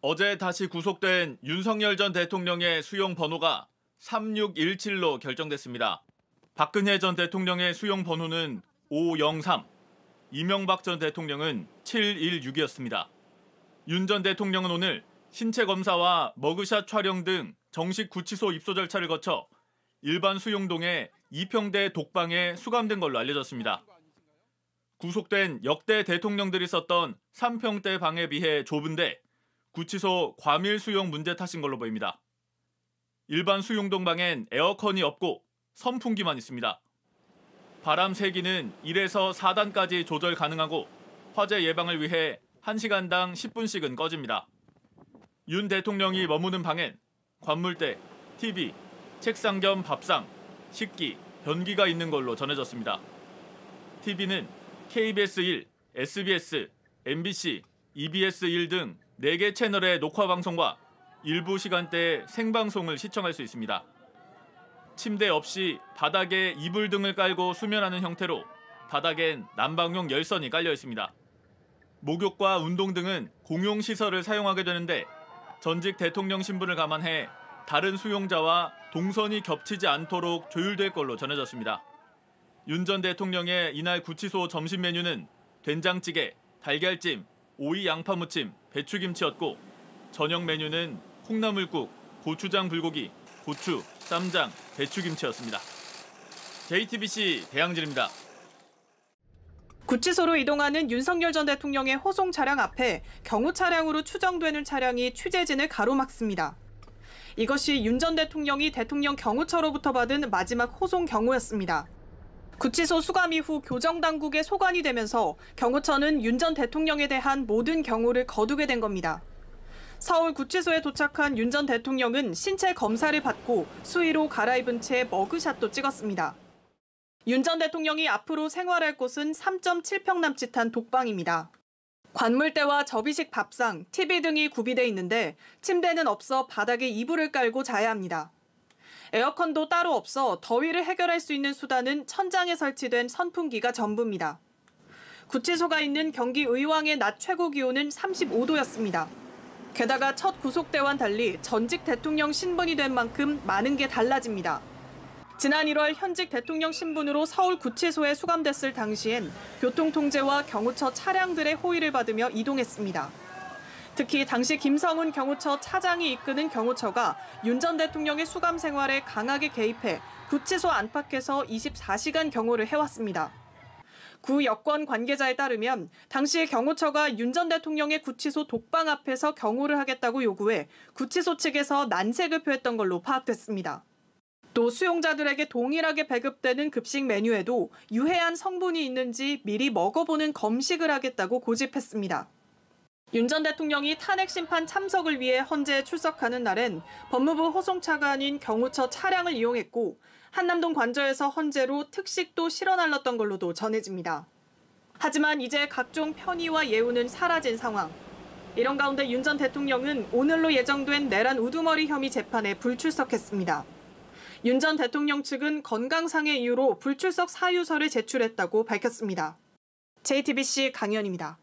어제 다시 구속된 윤석열 전 대통령의 수용 번호가 3617로 결정됐습니다. 박근혜 전 대통령의 수용 번호는 503, 이명박 전 대통령은 716이었습니다. 윤 전 대통령은 오늘 신체 검사와 머그샷 촬영 등 정식 구치소 입소 절차를 거쳐 일반 수용동의 이평대 독방에 수감된 걸로 알려졌습니다. 구속된 역대 대통령들이 썼던 3평대 방에 비해 좁은데 구치소 과밀 수용 문제 탓인 걸로 보입니다. 일반 수용동 방엔 에어컨이 없고 선풍기만 있습니다. 바람 세기는 1에서 4단까지 조절 가능하고 화재 예방을 위해 1시간당 10분씩은 꺼집니다. 윤 대통령이 머무는 방엔 관물대, TV, 책상 겸 밥상, 식기, 변기가 있는 걸로 전해졌습니다. TV는 KBS 1, SBS, MBC, EBS 1 등 4개 채널의 녹화 방송과 일부 시간대에 생방송을 시청할 수 있습니다. 침대 없이 바닥에 이불 등을 깔고 수면하는 형태로 바닥엔 난방용 열선이 깔려 있습니다. 목욕과 운동 등은 공용시설을 사용하게 되는데 전직 대통령 신분을 감안해 다른 수용자와 동선이 겹치지 않도록 조율될 걸로 전해졌습니다. 윤 전 대통령의 이날 구치소 점심 메뉴는 된장찌개, 달걀찜, 오이 양파무침, 배추김치였고 저녁 메뉴는 콩나물국, 고추장 불고기, 고추, 쌈장, 배추김치였습니다. JTBC 배양진입니다. 구치소로 이동하는 윤석열 전 대통령의 호송 차량 앞에 경호 차량으로 추정되는 차량이 취재진을 가로막습니다. 이것이 윤 전 대통령이 대통령 경호처로부터 받은 마지막 호송 경호였습니다. 구치소 수감 이후 교정당국에 소관이 되면서 경호처는 윤 전 대통령에 대한 모든 경호를 거두게 된 겁니다. 서울 구치소에 도착한 윤 전 대통령은 신체 검사를 받고 수의로 갈아입은 채 머그샷도 찍었습니다. 윤 전 대통령이 앞으로 생활할 곳은 3.7평 남짓한 독방입니다. 관물대와 접이식 밥상, TV 등이 구비돼 있는데 침대는 없어 바닥에 이불을 깔고 자야 합니다. 에어컨도 따로 없어 더위를 해결할 수 있는 수단은 천장에 설치된 선풍기가 전부입니다. 구치소가 있는 경기 의왕의 낮 최고 기온은 35도였습니다. 게다가 첫 구속 때와는 달리 전직 대통령 신분이 된 만큼 많은 게 달라집니다. 지난 1월 현직 대통령 신분으로 서울 구치소에 수감됐을 당시엔 교통통제와 경호처 차량들의 호의를 받으며 이동했습니다. 특히 당시 김성훈 경호처 차장이 이끄는 경호처가 윤 전 대통령의 수감 생활에 강하게 개입해 구치소 안팎에서 24시간 경호를 해왔습니다. 구 여권 관계자에 따르면 당시 경호처가 윤 전 대통령의 구치소 독방 앞에서 경호를 하겠다고 요구해 구치소 측에서 난색을 표했던 걸로 파악됐습니다. 또 수용자들에게 동일하게 배급되는 급식 메뉴에도 유해한 성분이 있는지 미리 먹어보는 검식을 하겠다고 고집했습니다. 윤 전 대통령이 탄핵 심판 참석을 위해 헌재에 출석하는 날엔 법무부 호송차가 아닌 경호처 차량을 이용했고 한남동 관저에서 헌재로 특식도 실어 날랐던 걸로도 전해집니다. 하지만 이제 각종 편의와 예우는 사라진 상황. 이런 가운데 윤 전 대통령은 오늘로 예정된 내란 우두머리 혐의 재판에 불출석했습니다. 윤 전 대통령 측은 건강상의 이유로 불출석 사유서를 제출했다고 밝혔습니다. JTBC 강연입니다.